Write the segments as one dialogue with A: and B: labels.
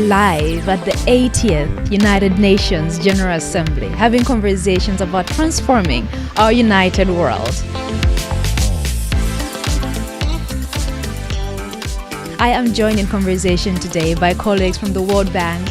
A: live at the 80th United Nations General Assembly, having conversations about transforming our united world. I am joined in conversation today by colleagues from the World Bank,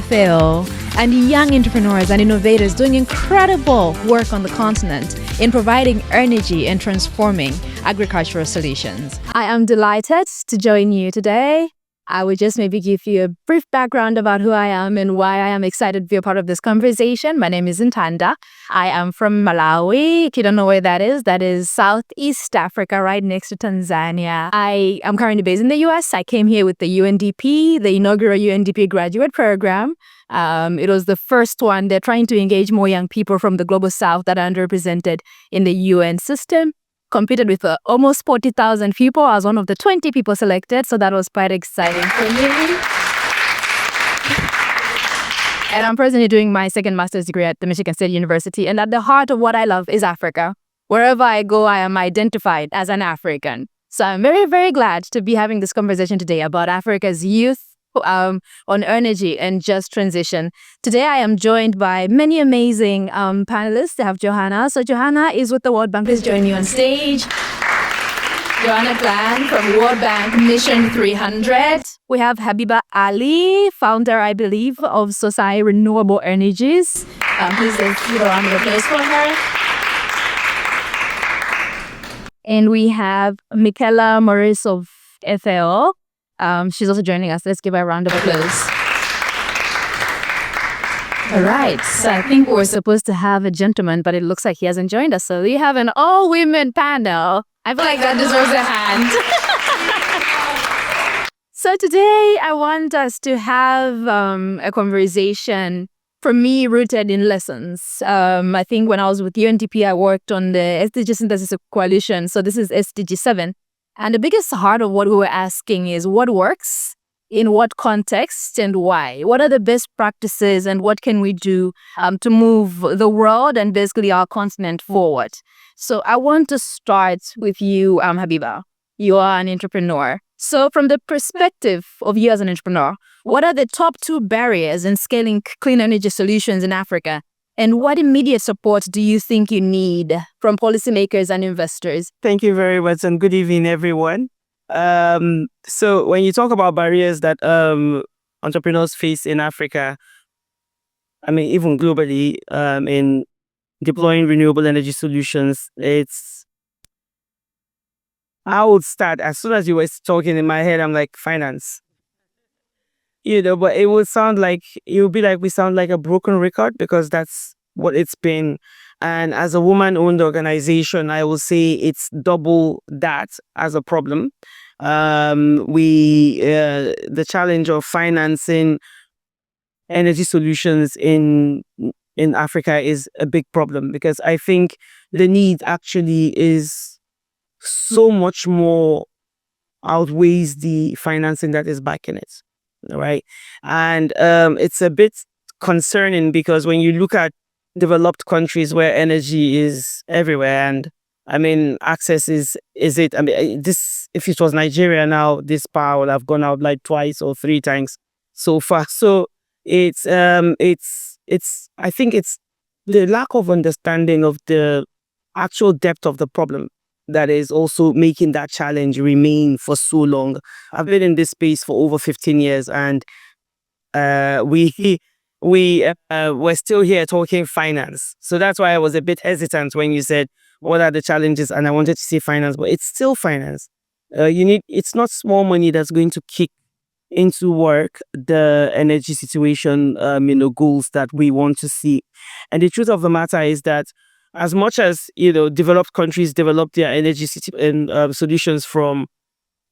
A: FAO, and young entrepreneurs and innovators doing incredible work on the continent in providing energy and transforming agricultural solutions. I am delighted to join you today. I will just maybe give you a brief background about who I am and why I am excited to be a part of this conversation. My name is Nthanda. I am from Malawi. If you don't know where that is Southeast Africa, right next to Tanzania. I am currently based in the US. I came here with the UNDP, the inaugural UNDP graduate program. It was the first one. They're trying to engage more young people from the Global South that are underrepresented in the UN system. Competed with almost 40,000 people. I was one of the 20 people selected, so that was quite exciting for me. And I'm presently doing my second master's degree at the Michigan State University. And at the heart of what I love is Africa. Wherever I go, I am identified as an African. So I'm very, very glad to be having this conversation today about Africa's youth on energy and just transition. Today, I am joined by many amazing panelists. I have Johanna. So Johanna is with the World Bank. Please join me on stage. Johanna Clan from World Bank Mission 300. We have Habiba Ali, founder, I believe, of SOSAI Renewable Energies. Please give a round of applause for her. And we have Michaela Morris of FAO. She's also joining us. Let's give her a round of applause. All right. So I think we're supposed to have a gentleman, but it looks like he hasn't joined us. So we have an all-women panel. I feel like that deserves a hand. So today I want us to have a conversation, for me, rooted in lessons. I think when I was with UNDP, I worked on the SDG Synthesis Coalition. So this is SDG 7. And the biggest heart of what we were asking is what works, in what context, and why? What are the best practices and what can we do to move the world and basically our continent forward? So I want to start with you, Habiba. You are an entrepreneur. So from the perspective of you as an entrepreneur, what are the top 2 barriers in scaling clean energy solutions in Africa? And what immediate support do you think you need from policymakers and investors?
B: Thank you very much, and good evening, everyone. So when you talk about barriers that entrepreneurs face in Africa, I mean, even globally, in deploying renewable energy solutions, I would start, as soon as you were talking in my head, I'm like, finance. But it would be like we sound like a broken record because that's what it's been. And as a woman-owned organization, I will say it's double that as a problem. The challenge of financing energy solutions in Africa is a big problem because I think the need actually is so much more outweighs the financing that is backing it. Right. And it's a bit concerning because when you look at developed countries where energy is everywhere, and I mean, access is it? I mean, if it was Nigeria now, this power would have gone out like twice or 3 times so far. So I think it's the lack of understanding of the actual depth of the problem that is also making that challenge remain for so long. I've been in this space for over 15 years, and we're still here talking finance. So that's why I was a bit hesitant when you said, what are the challenges? And I wanted to say finance, but it's still finance. It's not small money that's going to kick into work the energy situation, goals that we want to see. And the truth of the matter is that as much as, developed countries develop their energy solutions from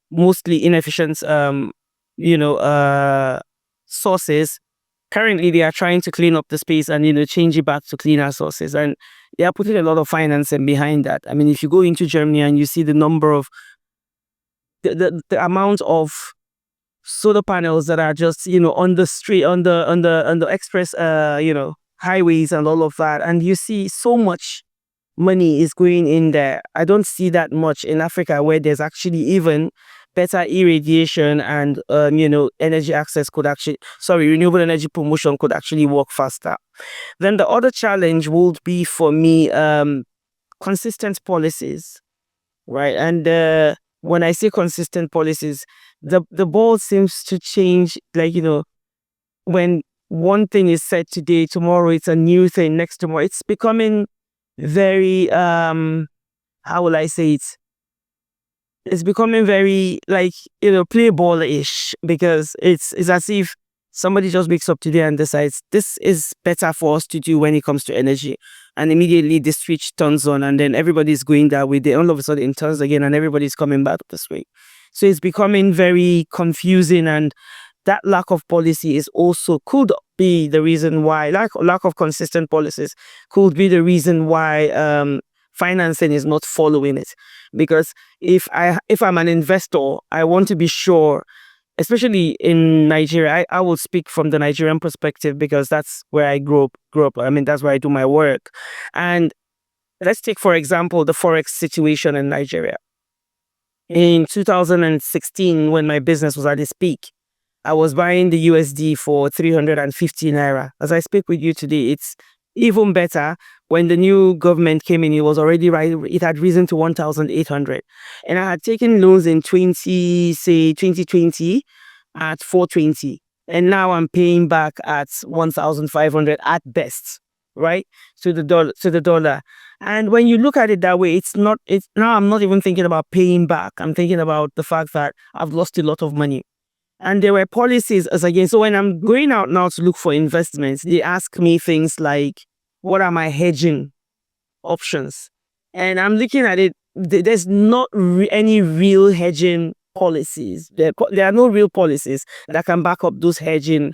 B: mostly inefficient, sources, currently they are trying to clean up the space and, change it back to cleaner sources. And they are putting a lot of financing behind that. I mean, if you go into Germany and you see the number of, the amount of solar panels that are just, on the street, on the express, highways and all of that. And you see so much money is going in there. I don't see that much in Africa where there's actually even better irradiation and energy access could actually, renewable energy promotion could actually work faster. Then the other challenge would be for me consistent policies, right? And when I say consistent policies, the ball seems to change. Like, when one thing is said today, tomorrow it's a new thing. Next tomorrow, it's becoming very how will I say it? It's becoming very, like, play ball-ish, because it's as if somebody just wakes up today and decides this is better for us to do when it comes to energy, and immediately the switch turns on, and then everybody's going that way. Then all of a sudden it turns again, and everybody's coming back this way. So it's becoming very confusing, and that lack of policy is also could be the reason why lack of consistent policies could be the reason why financing is not following it. Because if I'm an investor, I want to be sure, especially in Nigeria. I will speak from the Nigerian perspective because that's where I grew up. I mean, that's where I do my work. And let's take, for example, the forex situation in Nigeria. In 2016, when my business was at its peak, I was buying the USD for 350 naira. As I speak with you today, it's even better. When the new government came in, it was already right. It had risen to 1,800. And I had taken loans in 2020 at 420. And now I'm paying back at 1,500 at best, right? To the dollar. And when you look at it that way, now I'm not even thinking about paying back. I'm thinking about the fact that I've lost a lot of money. And there were policies as again. So when I'm going out now to look for investments, they ask me things like, what are my hedging options? And I'm looking at it, there's not any real hedging policies. There are no real policies that can back up those hedging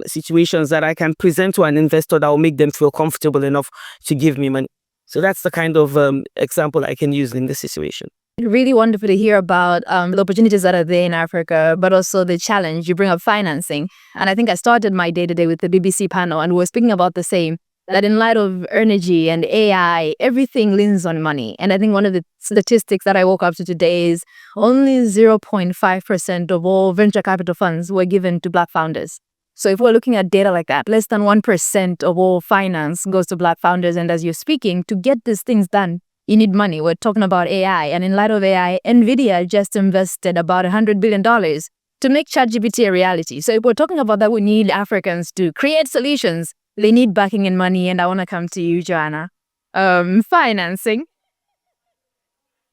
B: situations that I can present to an investor that will make them feel comfortable enough to give me money. So that's the kind of example I can use in this situation.
A: Really wonderful to hear about the opportunities that are there in Africa, but also the challenge. You bring up financing. And I think I started my day-to-day with the BBC panel, and we were speaking about the same, that in light of energy and AI, everything leans on money. And I think one of the statistics that I woke up to today is only 0.5% of all venture capital funds were given to Black founders. So if we're looking at data like that, less than 1% of all finance goes to Black founders. And as you're speaking, to get these things done, you need money. We're talking about AI. And in light of AI, NVIDIA just invested about $100 billion to make ChatGPT a reality. So if we're talking about that, we need Africans to create solutions. They need backing and money. And I want to come to you, Joanna. Financing.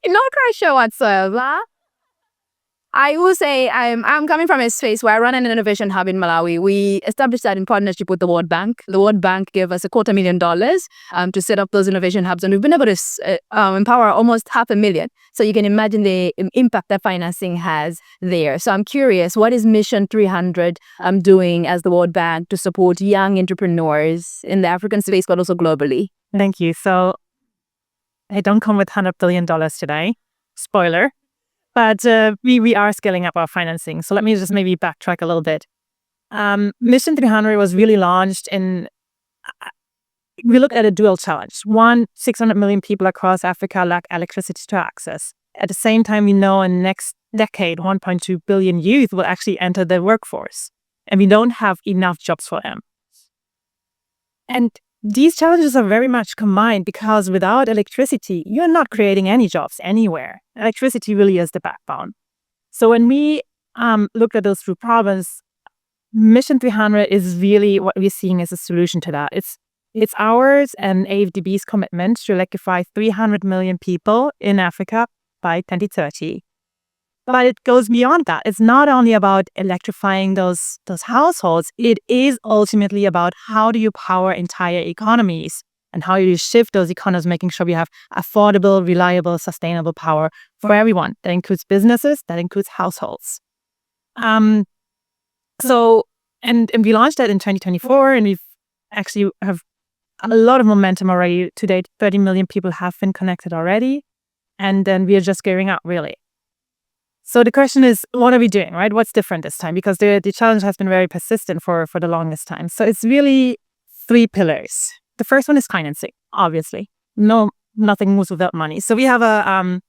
A: No pressure whatsoever. I will say I'm coming from a space where I run an innovation hub in Malawi. We established that in partnership with the World Bank. The World Bank gave us $250,000 to set up those innovation hubs, and we've been able to empower almost 500,000. So you can imagine the impact that financing has there. So I'm curious, what is Mission 300 doing as the World Bank to support young entrepreneurs in the African space, but also globally?
C: Thank you. So I don't come with $100 billion today. Spoiler. But we are scaling up our financing. So let me just maybe backtrack a little bit. Mission 300 was really launched we looked at a dual challenge. One, 600 million people across Africa lack electricity to access. At the same time, we know in the next decade, 1.2 billion youth will actually enter the workforce. And we don't have enough jobs for them. And these challenges are very much combined because without electricity, you're not creating any jobs anywhere. Electricity really is the backbone. So when we looked at those two problems, Mission 300 is really what we're seeing as a solution to that. It's ours and AFDB's commitment to electrify 300 million people in Africa by 2030. But it goes beyond that. It's not only about electrifying those households. It is ultimately about how do you power entire economies and how you shift those economies, making sure we have affordable, reliable, sustainable power for everyone. That includes businesses, that includes households. So we launched that in 2024, and we've actually have a lot of momentum already. To date, 30 million people have been connected already, and then we are just gearing up, really. So the question is, what are we doing, right? What's different this time? Because the challenge has been very persistent for the longest time. So it's really 3 pillars. The first one is financing, obviously. Nothing moves without money. So we have a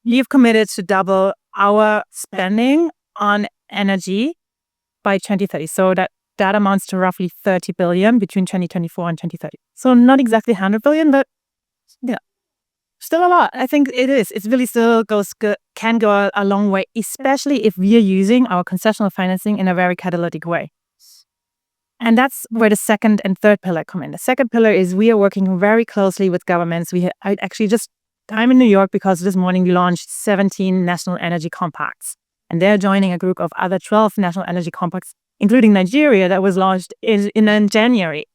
C: we've committed to double our spending on energy by 2030. So that amounts to roughly 30 billion between 2024 and 2030. So not exactly 100 billion, but yeah, still a lot. I think it is. It really still can go a long way, especially if we are using our concessional financing in a very catalytic way. And that's where the second and third pillar come in. The second pillar is we are working very closely with governments. I'm in New York because this morning we launched 17 national energy compacts. And they're joining a group of other 12 national energy compacts, including Nigeria, that was launched in January.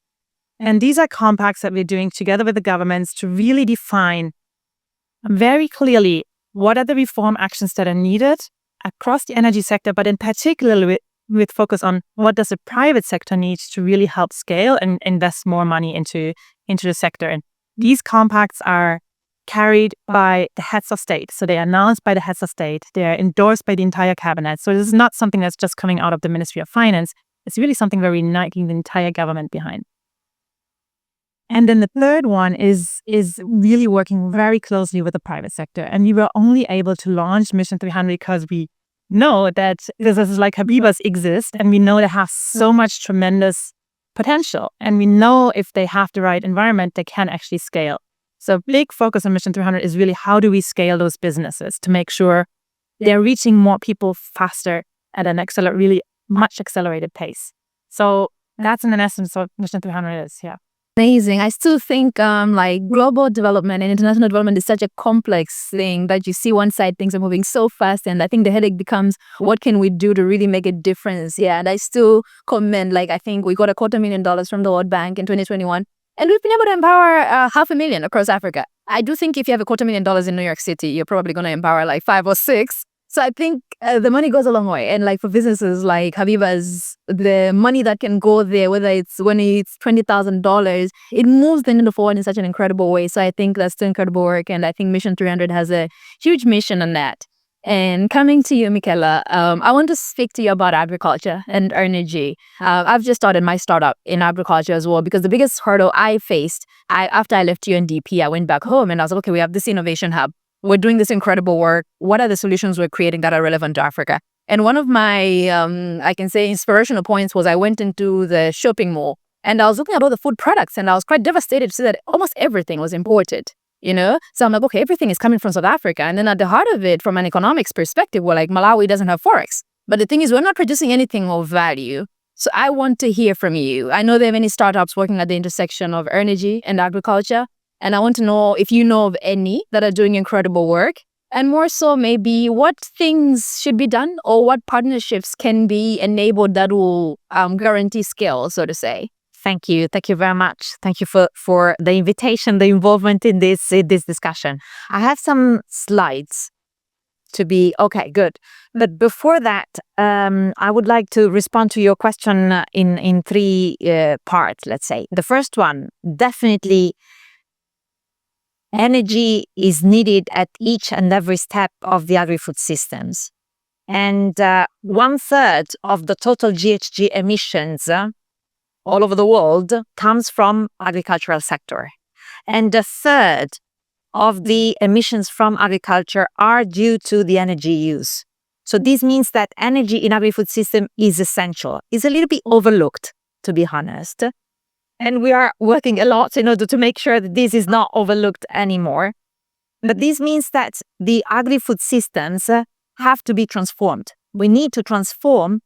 C: And these are compacts that we're doing together with the governments to really define very clearly what are the reform actions that are needed across the energy sector, but in particular with focus on what does the private sector need to really help scale and invest more money into the sector. And these compacts are carried by the heads of state. So they are announced by the heads of state. They are endorsed by the entire cabinet. So this is not something that's just coming out of the Ministry of Finance. It's really something very uniting the entire government behind. And then the third one is really working very closely with the private sector. And we were only able to launch Mission 300 because we know that businesses like Habiba's exist, and we know they have so much tremendous potential. And we know if they have the right environment, they can actually scale. So big focus on Mission 300 is really how do we scale those businesses to make sure they're reaching more people faster at an really much accelerated pace. So that's in an essence what Mission 300 is, yeah.
A: Amazing. I still think like global development and international development is such a complex thing that you see one side things are moving so fast, and I think the headache becomes what can we do to really make a difference? Yeah, and I still commend, like I think we got $250,000 from the World Bank in 2021, and we've been able to empower 500,000 across Africa. I do think if you have $250,000 in New York City, you're probably going to empower like 5 or 6. So I think the money goes a long way. And like for businesses like Habiba's, the money that can go there, whether it's when it's $20,000, it moves the needle forward in such an incredible way. So I think that's still incredible work. And I think Mission 300 has a huge mission on that. And coming to you, Michaela, I want to speak to you about agriculture and energy. I've just started my startup in agriculture as well, because the biggest hurdle I faced after I left UNDP, I went back home and I was like, okay, we have this innovation hub. We're doing this incredible work. What are the solutions we're creating that are relevant to Africa? And one of my, I can say, inspirational points was I went into the shopping mall and I was looking at all the food products and I was quite devastated to see that almost everything was imported, you know? So I'm like, okay, everything is coming from South Africa. And then at the heart of it, from an economics perspective, we're like, Malawi doesn't have forex. But the thing is, we're not producing anything of value. So I want to hear from you. I know there are many startups working at the intersection of energy and agriculture. And I want to know if you know of any that are doing incredible work, and more so maybe what things should be done or what partnerships can be enabled that will guarantee scale, so to say.
D: Thank you. Thank you very much. Thank you for the invitation, the involvement in this discussion. I have some slides to be, okay, good. But before that, I would like to respond to your question in 3 parts, let's say. The first one, definitely energy is needed at each and every step of the agri-food systems. And 1/3 of the total GHG emissions all over the world comes from agricultural sector. And 1/3 of the emissions from agriculture are due to the energy use. So this means that energy in agri-food system is essential. It's a little bit overlooked, to be honest. And we are working a lot in order to make sure that this is not overlooked anymore. But this means that the agri-food systems have to be transformed. We need to transform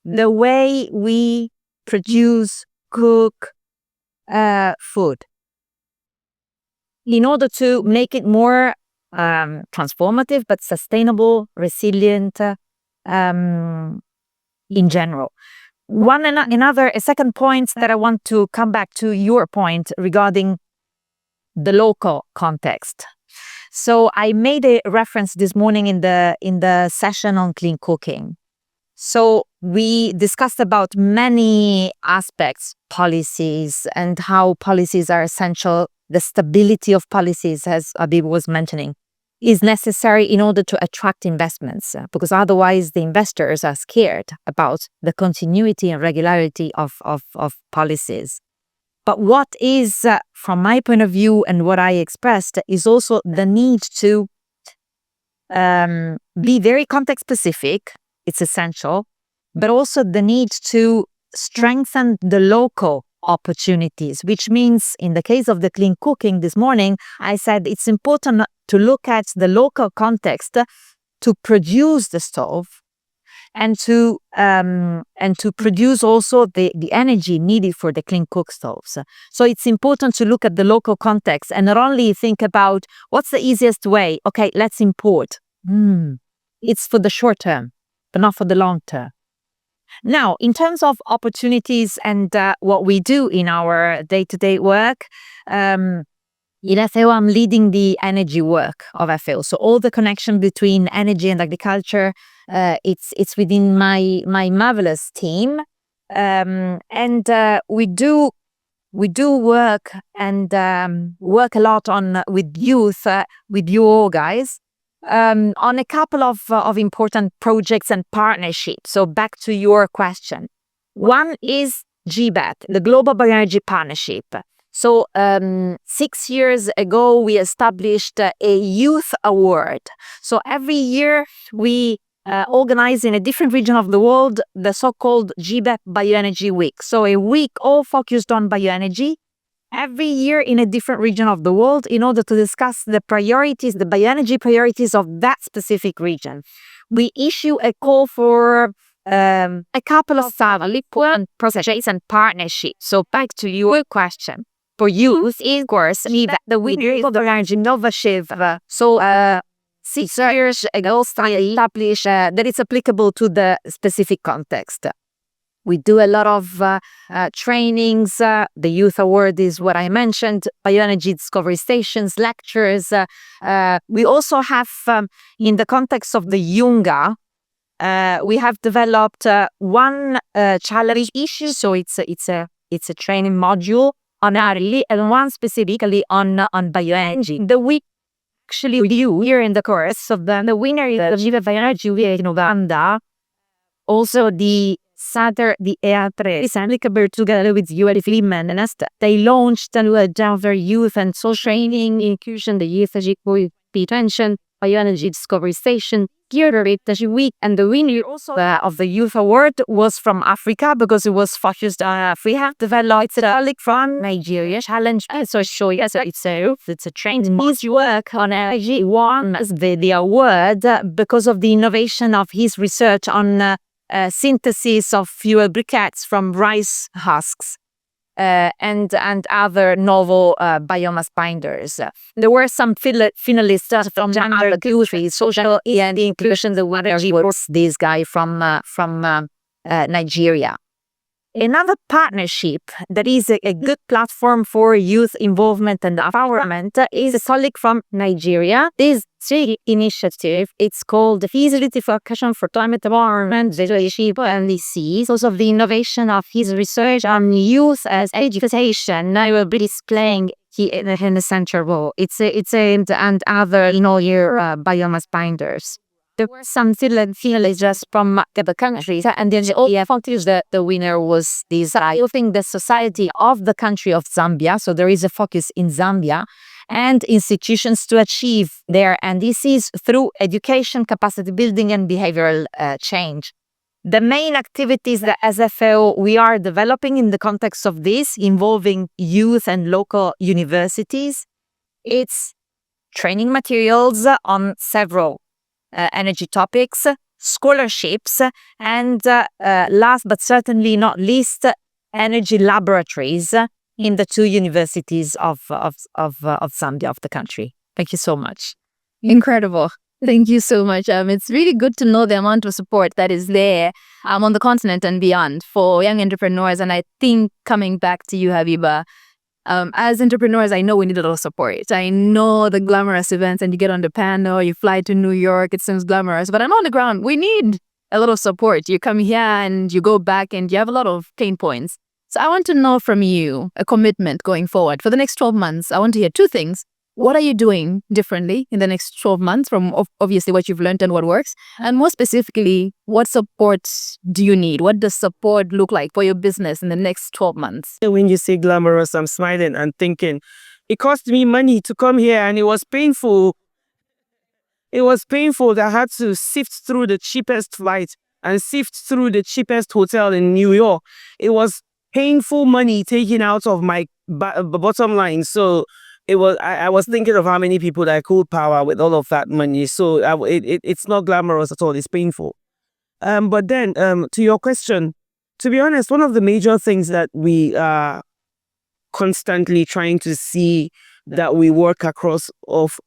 D: the way we produce, cook food in order to make it more transformative, but sustainable, resilient in general. A second point that I want to come back to your point regarding the local context. So I made a reference this morning in the session on clean cooking. So we discussed about many aspects, policies, and how policies are essential. The stability of policies, as Habiba was mentioning, is necessary in order to attract investments, because otherwise the investors are scared about the continuity and regularity of policies. But what is, from my point of view and what I expressed, is also the need to be very context specific. It's essential, but also the need to strengthen the local opportunities, which means in the case of the clean cooking this morning, I said it's important to look at the local context to produce the stove and to produce also the energy needed for the clean cook stoves. So it's important to look at the local context and not only think about what's the easiest way. Okay, let's import. It's for the short term, but not for the long term. Now, in terms of opportunities and what we do in our day-to-day work, in FAO, I'm leading the energy work of FAO. So all the connection between energy and agriculture, it's within my marvelous team, and we do work and work a lot on with youth, with you all guys, on a couple of important projects and partnerships. So back to your question, one is GBAT, the Global Bioenergy Partnership. So 6 years ago, we established a youth award. So every year we organize in a different region of the world the so-called GBAT Bioenergy Week. So a week all focused on bioenergy, every year in a different region of the world in order to discuss the priorities, the bioenergy priorities of that specific region. We issue a call for a couple of important projects and partnerships. So back to your question. For youth, of course, the winner of the energy innovative. So 6 years ago, established that it's applicable to the specific context. We do a lot of trainings. The Youth Award is what I mentioned, bioenergy discovery stations, lectures. We also have, in the context of the UNGA, we have developed one challenge issue. So it's a training module on early and one specifically on bioenergy. The week actually review here in the course of the winner of the Bioenergy Week in Ntha. Also the Saturday, the EA3 is applicable together with UNGA80 and Ntha. They launched their youth and social training, inclusion, the youth pension, bioenergy discovery station, the week, and the winner also of the Youth Award was from Africa because it was focused on Africa. Developed from Nigeria challenge. So show you, so it's a training. His work on energy won the award because of the innovation of his research on synthesis of fuel briquettes from rice husks. And other novel biomass binders. There were some finalists from other countries, social and the inclusion the energy was this guy from Nigeria. Another partnership that is a good platform for youth involvement and empowerment is a colleague from Nigeria. This initiative, it's called the Feasibility for Action for Climate Environment, and this is also the innovation of his research on youth as education. I will be displaying in the central role. It's and other your biomass binders. There were some finalists from the countries, and the winner was this. I think the society of the country of Zambia. So there is a focus in Zambia and institutions to achieve there, and this is through education, capacity building, and behavioral change. The main activities that as FAO we are developing in the context of this, involving youth and local universities, it's training materials on several energy topics, scholarships, and last but certainly not least, energy laboratories in the 2 universities of Zambia, of the country. Thank you so much.
A: Incredible. Thank you so much. It's really good to know the amount of support that is there on the continent and beyond for young entrepreneurs. And I think coming back to you, Habiba, as entrepreneurs, I know we need a lot of support. I know the glamorous events and you get on the panel, you fly to New York, it seems glamorous, but I'm on the ground. We need a lot of support. You come here and you go back and you have a lot of pain points. So I want to know from you a commitment going forward. For the next 12 months, I want to hear 2 things. What are you doing differently in the next 12 months from obviously what you've learned and what works? And more specifically, what support do you need? What does support look like for your business in the next 12 months?
B: When you say glamorous, I'm smiling and thinking, it cost me money to come here and it was painful. It was painful that I had to sift through the cheapest flight and sift through the cheapest hotel in New York. It was painful money taken out of my bottom line. So I was thinking of how many people that I could power with all of that money. So it's not glamorous at all. It's painful. But then to your question, to be honest, one of the major things that we are constantly trying to see that we work across of,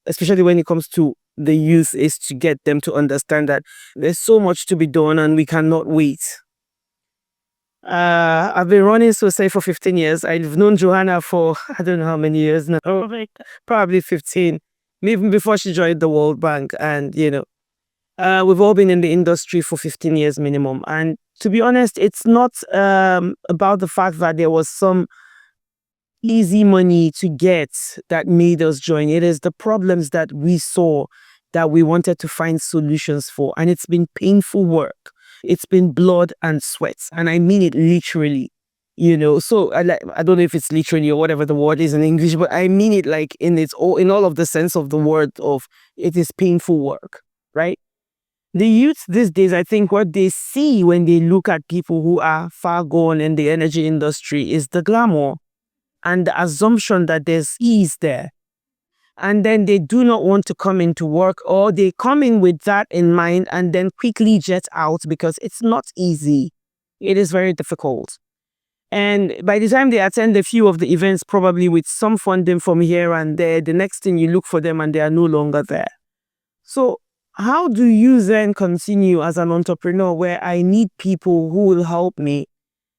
B: especially when it comes to the youth, is to get them to understand that there's so much to be done and we cannot wait. I've been running SOSAI for 15 years. I've known Johanna for, I don't know how many years now, probably 15, even before she joined the World Bank. And, we've all been in the industry for 15 years minimum. And to be honest, it's not about the fact that there was some easy money to get that made us join. It is the problems that we saw that we wanted to find solutions for. And it's been painful work. It's been blood and sweat. And I mean it literally, So I don't know if it's literally or whatever the word is in English, but I mean it like in all of the sense of the word of it is painful work, right? The youth these days, I think what they see when they look at people who are far gone in the energy industry is the glamour and the assumption that there's ease there. And then they do not want to come into work, or they come in with that in mind and then quickly jet out because it's not easy. It is very difficult. And by the time they attend a few of the events, probably with some funding from here and there, the next thing you look for them and they are no longer there. So how do you then continue as an entrepreneur where I need people who will help me,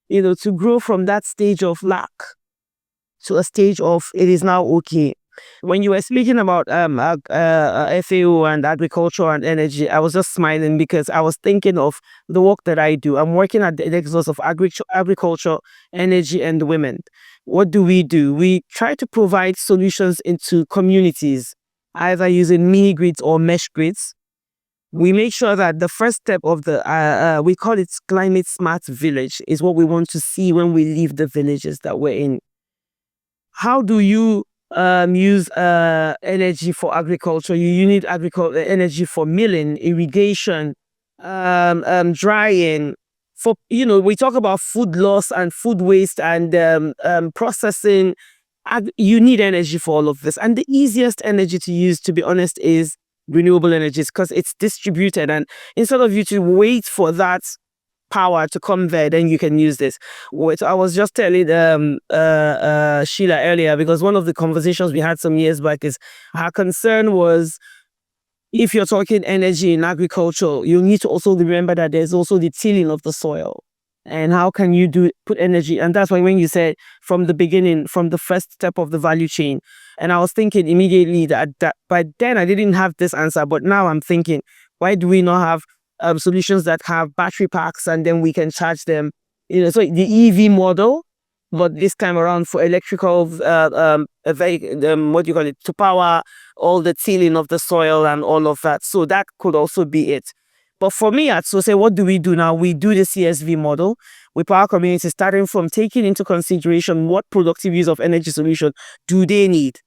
B: to grow from that stage of lack to a stage of it is now okay? When you were speaking about FAO and agriculture and energy, I was just smiling because I was thinking of the work that I do. I'm working at the nexus of agriculture, energy, and women. What do? We try to provide solutions into communities, either using mini grids or mesh grids. We make sure that the first step of we call it climate smart village, is what we want to see when we leave the villages that we're in. How do you use energy for agriculture? You need energy for milling, irrigation, drying. For we talk about food loss and food waste and processing. You need energy for all of this, and the easiest energy to use, to be honest, is renewable energies because it's distributed. And instead of you to wait for that power to come there, then you can use this. I was just telling Sheila earlier, because one of the conversations we had some years back is her concern was, if you're talking energy in agriculture, you need to also remember that there's also the tilling of the soil. And how can you put energy? And that's why when you said from the beginning, from the first step of the value chain, and I was thinking immediately that by then I didn't have this answer, but now I'm thinking, why do we not have solutions that have battery packs and then we can charge them? So the EV model, but this time around for electrical, to power all the tilling of the soil and all of that. So that could also be it. But for me at SOSAI, what do we do now? We do the CSV model. We power communities, starting from taking into consideration what productive use of energy solution do they need.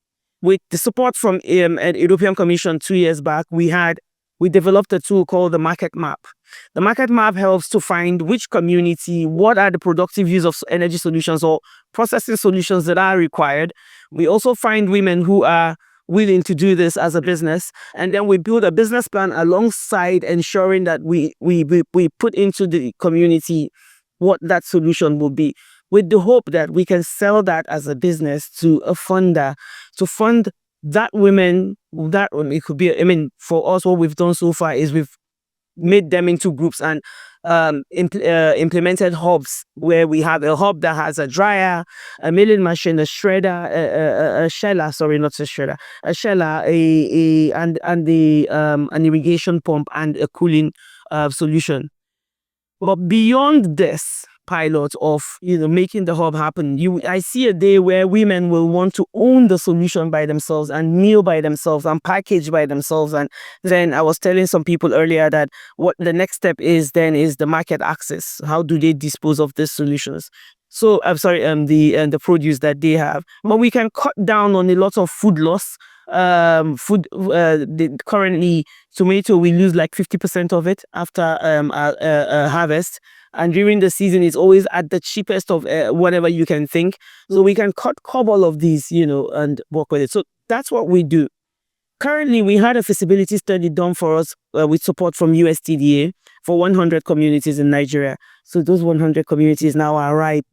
B: With the support from an European Commission 2 years back, we developed a tool called the market map. The market map helps to find which community, what are the productive use of energy solutions or processing solutions that are required. We also find women who are willing to do this as a business, and then we build a business plan alongside ensuring that we put into the community what that solution will be, with the hope that we can sell that as a business to a funder to fund that women. That it could be, for us, what we've done so far is we've made them into groups and implemented hubs, where we have a hub that has a dryer, a milling machine, a shredder, a sheller, an irrigation pump and a cooling solution. But beyond this pilot of making the hub happen, I see a day where women will want to own the solution by themselves and mill by themselves and package by themselves. And then I was telling some people earlier that what the next step is then is the market access. How do they dispose of these solutions? So I'm sorry, the produce that they have. But we can cut down on a lot of food loss food. Currently, tomato, we lose like 50% of it after harvest. And during the season, it's always at the cheapest of whatever you can think. So we can cut all of these, and work with it. So that's what we do. Currently, we had a feasibility study done for us with support from USTDA for 100 communities in Nigeria. So those 100 communities now are ripe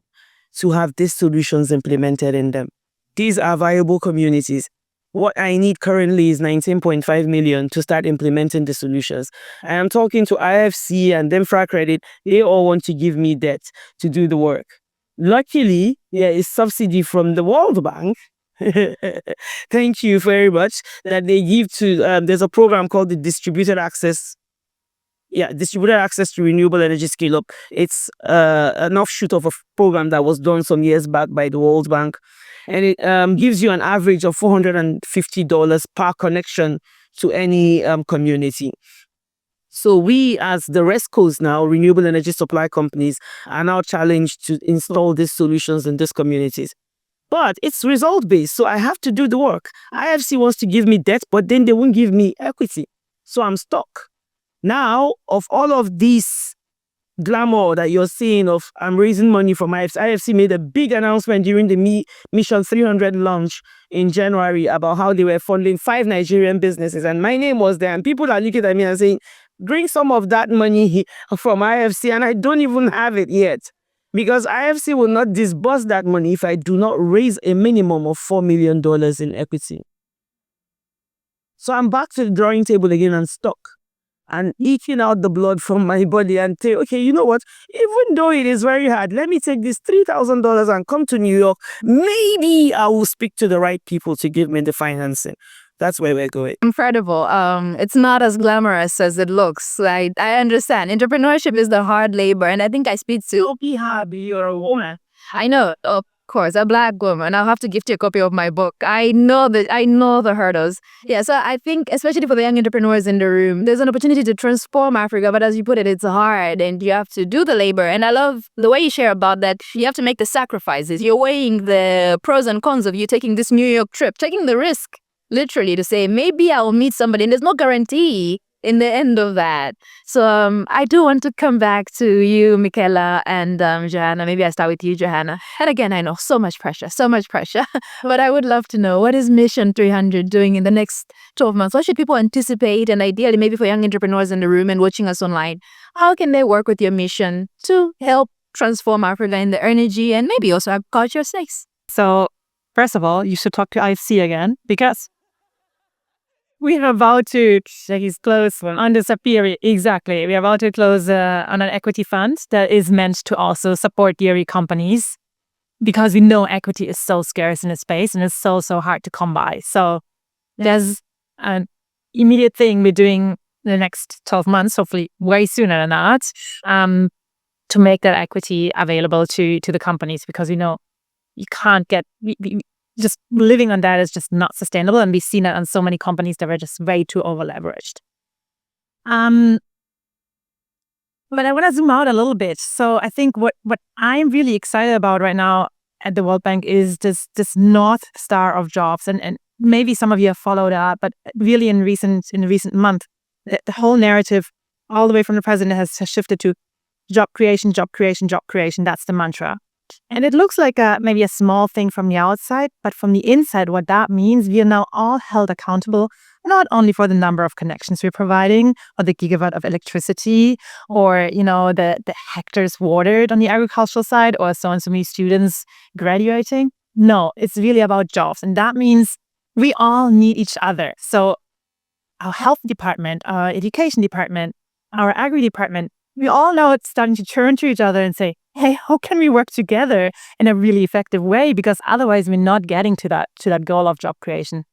B: to have these solutions implemented in them. These are viable communities. What I need currently is 19.5 million to start implementing the solutions. I am talking to IFC and Demfra Credit. They all want to give me debt to do the work. Luckily, there is subsidy from the World Bank. Thank you very much. That they give to, there's a program called the Distributed Access to Renewable Energy Scale Up. It's an offshoot of a program that was done some years back by the World Bank. And it gives you an average of $450 per connection to any community. So we, as the West Coast now, renewable energy supply companies, are now challenged to install these solutions in these communities. But it's result-based, so I have to do the work. IFC wants to give me debt, but then they won't give me equity. So I'm stuck. Now, of all of these glamour that you're seeing of I'm raising money from IFC, IFC made a big announcement during the Mission 300 launch in January about how they were funding 5 Nigerian businesses. And my name was there. And people are looking at me and saying, bring some of that money from IFC. And I don't even have it yet. Because IFC will not disburse that money if I do not raise a minimum of $4 million in equity. So I'm back to the drawing table again and stuck. And eking out the blood from my body and say, okay, you know what? Even though it is very hard, let me take this $3,000 and come to New York. Maybe I will speak to the right people to give me the financing. That's where we're going.
A: Incredible. It's not as glamorous as it looks. I understand. Entrepreneurship is the hard labor, and I think I speak to.
B: Don't be happy, you're a woman.
A: I know, of course, a Black woman. I'll have to gift you a copy of my book. I know the hurdles. Yeah, so I think, especially for the young entrepreneurs in the room, there's an opportunity to transform Africa. But as you put it, it's hard, and you have to do the labor. And I love the way you share about that. You have to make the sacrifices. You're weighing the pros and cons of you taking this New York trip, taking the risk. Literally to say, maybe I'll meet somebody, and there's no guarantee in the end of that. So I do want to come back to you, Michaela, and Johanna. Maybe I start with you, Johanna. And again, I know so much pressure. But I would love to know, what is Mission 300 doing in the next 12 months? What should people anticipate? And ideally, maybe for young entrepreneurs in the room and watching us online, how can they work with your mission to help transform Africa in the energy and maybe also agriculture space?
C: So, first of all, you should talk to IFC again, because we are about to close on this period. Exactly. We are about to close on an equity fund that is meant to also support dairy companies, because we know equity is so scarce in this space and it's so hard to come by. So there's an immediate thing we're doing the next 12 months, hopefully way sooner than that, to make that equity available to the companies, because we know you can't get... just living on that is just not sustainable, and we've seen it on so many companies that are just way too over leveraged. But I want to zoom out a little bit. So I think what I'm really excited about right now at the World Bank is this North Star of jobs, and maybe some of you have followed that, but really in the recent month, the whole narrative, all the way from the president, has shifted to job creation, job creation, job creation. That's the mantra. And it looks like maybe a small thing from the outside, but from the inside, what that means, we are now all held accountable, not only for the number of connections we're providing, or the gigawatt of electricity, or the hectares watered on the agricultural side, or so and so many students graduating. No, it's really about jobs, and that means we all need each other. So our health department, our education department, our agri department, we all now it's starting to turn to each other and say, hey, how can we work together in a really effective way? Because otherwise we're not getting to that goal of job creation.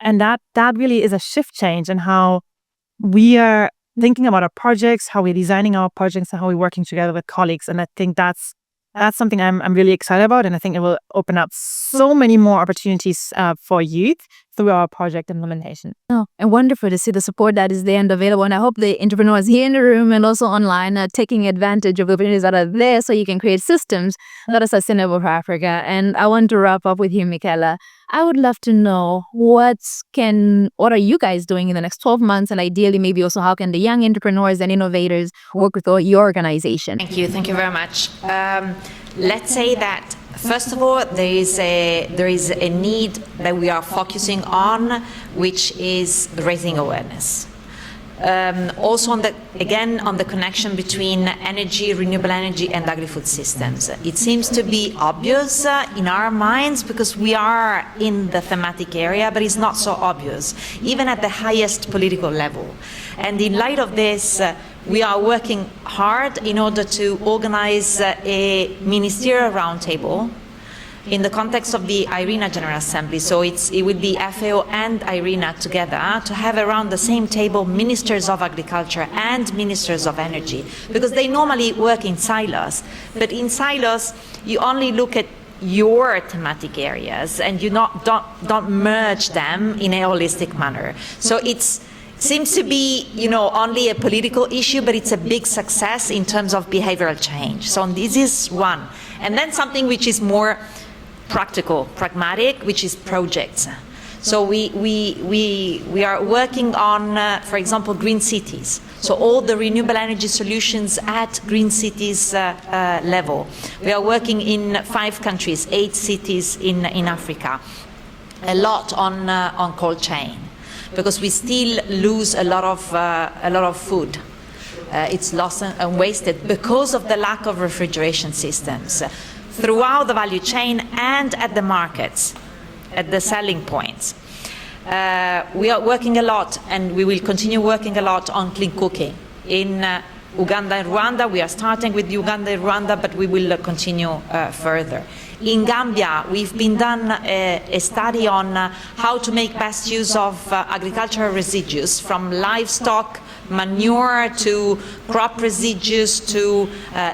C: And that really is a shift change in how we are thinking about our projects, how we're designing our projects, and how we're working together with colleagues. And I think that's something I'm really excited about. And I think it will open up so many more opportunities for youth, through our project implementation.
A: Oh, and wonderful to see the support that is there and available. And I hope the entrepreneurs here in the room and also online are taking advantage of the opportunities that are there so you can create systems that are sustainable for Africa. And I want to wrap up with you, Michaela. I would love to know what are you guys doing in the next 12 months, and ideally maybe also how can the young entrepreneurs and innovators work with your organization?
E: Thank you very much. Let's say that first of all, there is a need that we are focusing on, which is raising awareness. Also on the connection between energy, renewable energy and agri-food systems. It seems to be obvious in our minds because we are in the thematic area, but it's not so obvious, even at the highest political level. And in light of this, we are working hard in order to organize a ministerial roundtable in the context of the IRENA General Assembly. So it would be FAO and IRENA together to have around the same table ministers of agriculture and ministers of energy, because they normally work in silos. But in silos, you only look at your thematic areas and you don't merge them in a holistic manner. So it seems to be, only a political issue, but it's a big success in terms of behavioral change. So this is one. And then something which is more practical, pragmatic, which is projects. So we are working on, for example, green cities. So all the renewable energy solutions at green cities level. We are working in 5 countries, 8 cities in Africa. A lot on cold chain, because we still lose a lot of food. It's lost and wasted because of the lack of refrigeration systems throughout the value chain and at the markets, at the selling points. We are working a lot, and we will continue working a lot on clean cooking. In Uganda and Rwanda, we are starting with Uganda and Rwanda, but we will continue further. In Gambia, we've been done a study on how to make best use of agricultural residues, from livestock manure to crop residues to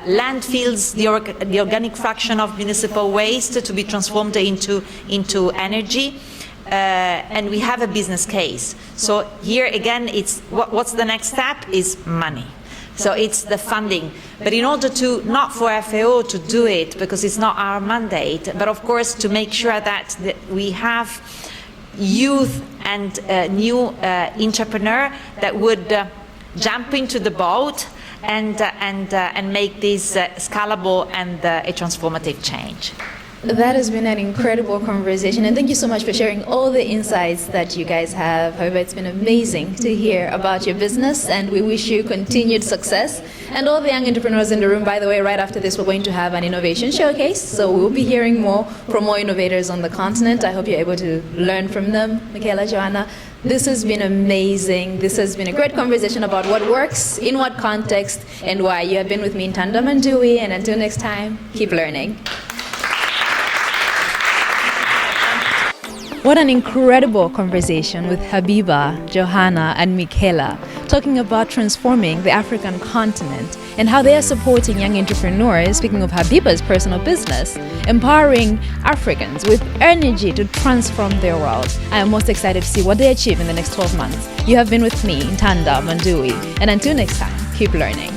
E: landfills, the organic fraction of municipal waste to be transformed into energy. And we have a business case. So here again, it's what's the next step is money. So it's the funding. But in order to, not for FAO to do it, because it's not our mandate, but of course to make sure that we have youth and new entrepreneur that would jump into the boat and make this scalable and a transformative change.
A: That has been an incredible conversation, and thank you so much for sharing all the insights that you guys have. However, it's been amazing to hear about your business, and we wish you continued success. And all the young entrepreneurs in the room, by the way, right after this, we're going to have an innovation showcase, so we'll be hearing more from more innovators on the continent. I hope you're able to learn from them. Michaela, Joanna, this has been amazing. This has been a great conversation about what works, in what context, and why. You have been with me, Nthanda Manduwi, and until next time, keep learning. What an incredible conversation with Habiba, Johanna, and Michaela, talking about transforming the African continent and how they are supporting young entrepreneurs, speaking of Habiba's personal business, empowering Africans with energy to transform their world. I am most excited to see what they achieve in the next 12 months. You have been with me, Nthanda Manduwi, and until next time, keep learning.